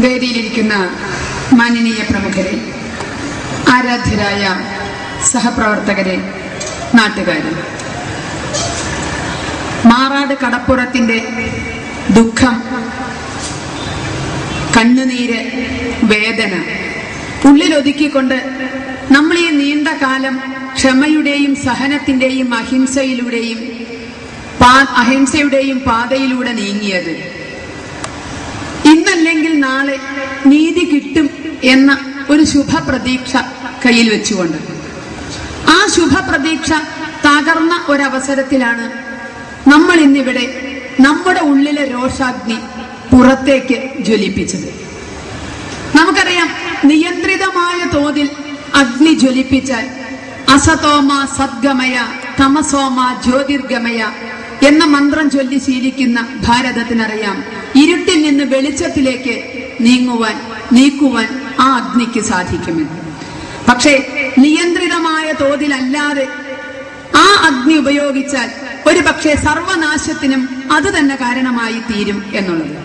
വേദിയിലിരിക്കുന്ന മാനനീയ പ്രമുഖരെ, ആരാധ്യരായ സഹപ്രവർത്തകരെ, നാട്ടുകാരെ, മാറാട് കടപ്പുറത്തിന്റെ ദുഃഖം, കണ്ണുനീര്, വേദന ഉള്ളിലൊതുക്കിക്കൊണ്ട് നമ്മൾ ഈ നീണ്ട കാലം ക്ഷമയുടെയും സഹനത്തിന്റെയും അഹിംസയുടെയും പാതയിലൂടെ നീങ്ങിയത് ഇന്നല്ലെങ്കിൽ നാളെ നീതി കിട്ടും എന്ന ഒരു ശുഭപ്രതീക്ഷ കയ്യിൽ വെച്ചുകൊണ്ട് ആ ശുഭപ്രതീക്ഷ തകർന്ന ഒരവസരത്തിലാണ് നമ്മൾ ഇന്നിവിടെ നമ്മുടെ ഉള്ളിലെ രോഷാഗ്നി പുറത്തേക്ക് ജ്വലിപ്പിച്ചത്. നമുക്കറിയാം, നിയന്ത്രിതമായ തോതിൽ അഗ്നി ജ്വലിപ്പിച്ചാൽ അസതോമ സദ്ഗമയ തമസോമ ജ്യോതിർഗമയ എന്ന മന്ത്രം ചൊല്ലി ശീലിക്കുന്ന ഭാരതത്തിനറിയാം, ഇരുട്ടിൽ നിന്ന് വെളിച്ചത്തിലേക്ക് നീക്കുവാൻ ആ അഗ്നിക്ക് സാധിക്കുമെന്ന്. പക്ഷേ നിയന്ത്രിതമായ തോതിലല്ലാതെ ആ അഗ്നി ഉപയോഗിച്ചാൽ ഒരു പക്ഷേ സർവനാശത്തിനും അത് തന്നെ കാരണമായി തീരും എന്നുള്ളത്.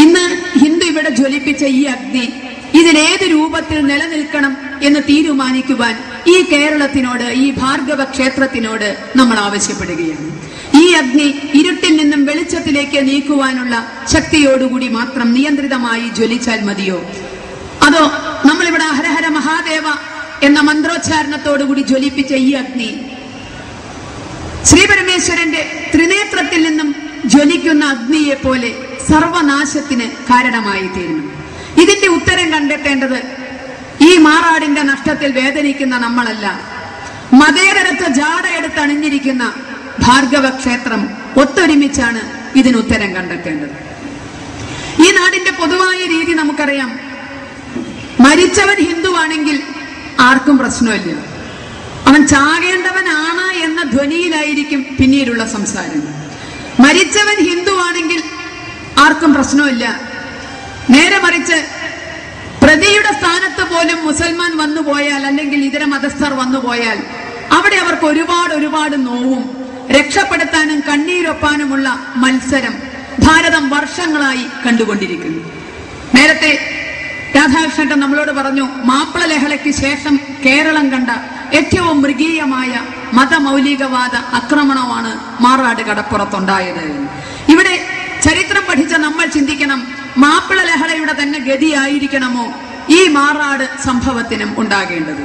ഇന്ന് ഹിന്ദു ഇവിടെ ജ്വലിപ്പിച്ച ഈ അഗ്നി ഇതിലേത് രൂപത്തിൽ നിലനിൽക്കണം എന്ന് തീരുമാനിക്കുവാൻ ഈ കേരളത്തിനോട്, ഈ ഭാർഗവ ക്ഷേത്രത്തിനോട് നമ്മൾ ആവശ്യപ്പെടുകയാണ്. ഈ അഗ്നി ഇരുട്ടിൽ നിന്നും വെളിച്ചത്തിലേക്ക് നീക്കുവാനുള്ള ശക്തിയോടുകൂടി മാത്രം നിയന്ത്രിതമായി ജ്വലിച്ചാൽ മതിയോ? അതോ നമ്മളിവിടെ ഹരഹര മഹാദേവ എന്ന മന്ത്രോച്ചാരണത്തോടുകൂടി ജ്വലിപ്പിച്ച ഈ അഗ്നി ശ്രീപരമേശ്വരന്റെ ത്രിനേത്രത്തിൽ നിന്നും ജ്വലിക്കുന്ന അഗ്നിയെ പോലെ സർവനാശത്തിന് കാരണമായി തീരണം? ഇതിന്റെ ഉത്തരം കണ്ടെത്തേണ്ടത് ഈ മാറാടിന്റെ നഷ്ടത്തിൽ വേദനിക്കുന്ന നമ്മളല്ല, മതേതരത്വ ജാടയെടുത്ത് അണിഞ്ഞിരിക്കുന്ന ഭാർഗവ ക്ഷേത്രം ഒത്തൊരുമിച്ചാണ് ഇതിന് ഉത്തരം കണ്ടെത്തേണ്ടത്. ഈ നാടിന്റെ പൊതുവായ രീതി നമുക്കറിയാം. മരിച്ചവൻ ഹിന്ദുവാണെങ്കിൽ ആർക്കും പ്രശ്നമില്ല, അവൻ ചാകേണ്ടവനാണ് എന്ന ധ്വനിയിലായിരിക്കും പിന്നീടുള്ള സംസാരം. മരിച്ചവൻ ഹിന്ദുവാണെങ്കിൽ ആർക്കും പ്രശ്നമില്ല. നേരെ മറിച്ച് പ്രതിയുടെ സ്ഥാനത്ത് പോലും മുസൽമാൻ വന്നുപോയാൽ, അല്ലെങ്കിൽ ഇതര മതസ്ഥർ വന്നുപോയാൽ, അവിടെ അവർക്ക് ഒരുപാട് നോവും രക്ഷപ്പെടുത്താനും കണ്ണീരൊപ്പാനുമുള്ള മത്സരം ഭാരതം വർഷങ്ങളായി കണ്ടുകൊണ്ടിരിക്കുന്നു. നേരത്തെ രാധാകൃഷ്ണൻ നമ്മളോട് പറഞ്ഞു, മാപ്പിള ലഹളയ്ക്ക് ശേഷം കേരളം കണ്ട ഏറ്റവും മൃഗീയമായ മതമൗലികവാദ ആക്രമണമാണ് മാറാട് കടപ്പുറത്തുണ്ടായത്. ഇവിടെ ചരിത്രം പഠിച്ച നമ്മൾ ചിന്തിക്കണം, മാപ്പിള ലഹളയുടെ തന്നെ ഗതിയായിരിക്കണമോ ഈ മാറാട് സംഭവത്തിനും ഉണ്ടാകേണ്ടത്?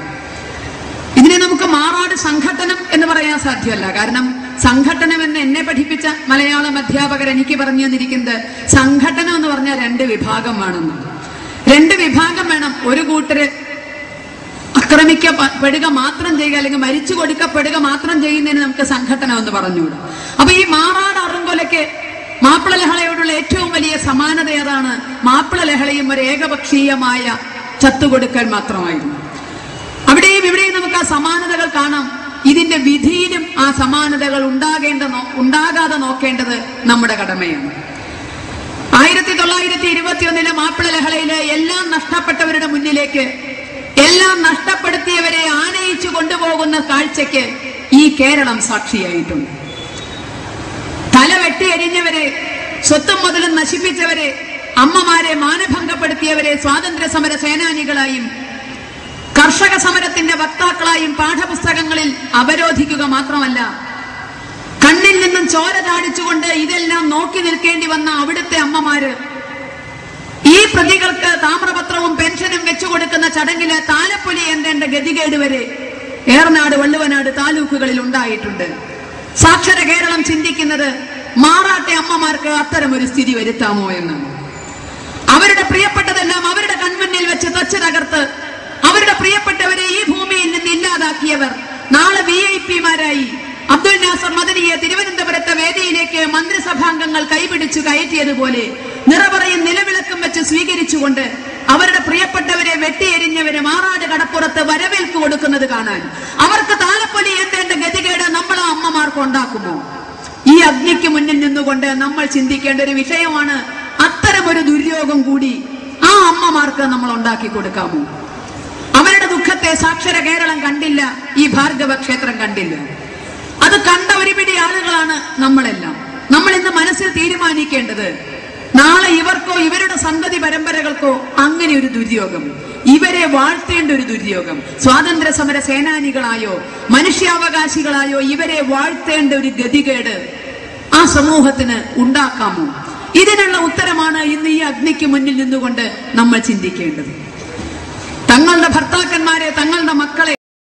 ഇതിനെ നമുക്ക് മാറാട് സംഘട്ടനം എന്ന് പറയാൻ സാധ്യമല്ല. കാരണം സംഘട്ടനം എന്ന് എന്നെ പഠിപ്പിച്ച മലയാളം അധ്യാപകർ എനിക്ക് പറഞ്ഞു തന്നിരിക്കുന്നത്, സംഘട്ടനം എന്ന് പറഞ്ഞാൽ രണ്ട് വിഭാഗം വേണം. ഒരു കൂട്ടര് ആക്രമിക്കപ്പെടുക മാത്രം ചെയ്യുക, അല്ലെങ്കിൽ മരിച്ചു കൊടുക്കപ്പെടുക മാത്രം ചെയ്യുന്നതിന് നമുക്ക് സംഘട്ടനം എന്ന് പറഞ്ഞുകൂടാ. അപ്പൊ ഈ മാറാട് അറുങ്കൊലയ്ക്ക് മാപ്പിള ലഹളയോടുള്ള ഏറ്റവും വലിയ സമാനത അതാണ്. മാപ്പിള ലഹളയും ഒരു ഏകപക്ഷീയമായ ചത്തുകൊടുക്കൽ മാത്രമായിരുന്നു. അവിടെയും ഇവിടെയും നമുക്ക് ആ സമാനതകൾ കാണാം. ഇതിന്റെ വിധിയിലും ആ സമാനതകൾ ഉണ്ടാകാതെ നോക്കേണ്ടത് നമ്മുടെ കടമയാണ്. 1921 മാപ്പിള ലഹളയില് എല്ലാം നഷ്ടപ്പെട്ടവരുടെ മുന്നിലേക്ക് എല്ലാം നഷ്ടപ്പെടുത്തിയവരെ ആനയിച്ചു കൊണ്ടുപോകുന്ന കാഴ്ചയ്ക്ക് ഈ കേരളം സാക്ഷിയായിട്ടുണ്ട്. തല വെട്ടിയരിഞ്ഞവരെ, സ്വത്തും മുതലും നശിപ്പിച്ചവരെ, അമ്മമാരെ മാനഭംഗപ്പെടുത്തിയവരെ സ്വാതന്ത്ര്യ സമര സേനാനികളായും കർഷക സമരത്തിന്റെ വക്താക്കളായും പാഠപുസ്തകങ്ങളിൽ അവരോധിക്കുക മാത്രമല്ല, കണ്ണിൽ നിന്നും ചോര ചാടിച്ചുകൊണ്ട് ഇതെല്ലാം നോക്കി നിൽക്കേണ്ടി വന്ന അവിടുത്തെ അമ്മമാര് ഈ പ്രതികൾക്ക് താമ്രപത്രവും പെൻഷനും വെച്ചുകൊടുക്കുന്ന ചടങ്ങില് താലപ്പൊലി എന്തേണ്ട ഗതികേട് വരെ ഏറനാട്, വള്ളുവനാട് താലൂക്കുകളിൽ ഉണ്ടായിട്ടുണ്ട്. സാക്ഷര കേരളം ചിന്തിക്കുന്നത് മാറാട്ടെ അമ്മമാർക്ക് അത്തരമൊരു സ്ഥിതി വരുത്താമോ എന്ന്. അവരുടെ പ്രിയപ്പെട്ടതെല്ലാം അവരുടെ കൺമുന്നിൽ വെച്ച് തച്ച് അവരുടെ പ്രിയപ്പെട്ടവരെ ഈ ഭൂമിയിൽ നിന്ന് ഇല്ലാതാക്കിയവർ നാളെ VIP-മാരായി അബ്ദുൽ നാസർ മദനിയെ തിരുവനന്തപുരത്തെ വേദിയിലേക്ക് മന്ത്രിസഭാംഗങ്ങൾ കൈപിടിച്ചു കയറ്റിയതുപോലെ നിറപറയും നിലവിളക്കും വെച്ച് സ്വീകരിച്ചുകൊണ്ട് അവരുടെ പ്രിയപ്പെട്ടവരെ വെട്ടിയെരിഞ്ഞവരെ മാറാട് കടപ്പുറത്ത് വരവേൽപ്പ് കൊടുക്കുന്നത് കാണാൻ അവർക്ക് താലപ്പൊലി എത്തേണ്ട ഗതികേട് നമ്മളെ അമ്മമാർക്ക് ഉണ്ടാക്കുമോ? ഈ അഗ്നിക്ക് മുന്നിൽ നിന്നുകൊണ്ട് നമ്മൾ ചിന്തിക്കേണ്ട ഒരു വിഷയമാണ്, അത്തരമൊരു ദുര്യോഗം കൂടി ആ അമ്മമാർക്ക് നമ്മൾ ഉണ്ടാക്കി കൊടുക്കാമോ? അവരുടെ ദുഃഖത്തെ സാക്ഷര കേരളം കണ്ടില്ല, ഈ ഭാർഗവ ക്ഷേത്രം കണ്ടില്ല. അത് കണ്ട ഒരുപിടി ആളുകളാണ് നമ്മളെല്ലാം. നമ്മൾ ഇന്ന് മനസ്സിൽ തീരുമാനിക്കേണ്ടത്, നാളെ ഇവർക്കോ ഇവരുടെ സന്തതി പരമ്പരകൾക്കോ അങ്ങനെ ഒരു ദുര്യോഗം, ഇവരെ വാഴ്ത്തേണ്ട ഒരു ദുര്യോഗം, സ്വാതന്ത്ര്യ സമര സേനാനികളായോ മനുഷ്യാവകാശികളായോ ഇവരെ വാഴ്ത്തേണ്ട ഒരു ഗതികേട് ആ സമൂഹത്തിന് ഉണ്ടാക്കാമോ? ഇതിനുള്ള ഉത്തരമാണ് ഇന്ന് ഈ അഗ്നിക്ക് മുന്നിൽ നിന്നുകൊണ്ട് നമ്മൾ ചിന്തിക്കേണ്ടത്. തങ്ങളുടെ ഭർത്താക്കന്മാരെ, തങ്ങളുടെ മക്കളെ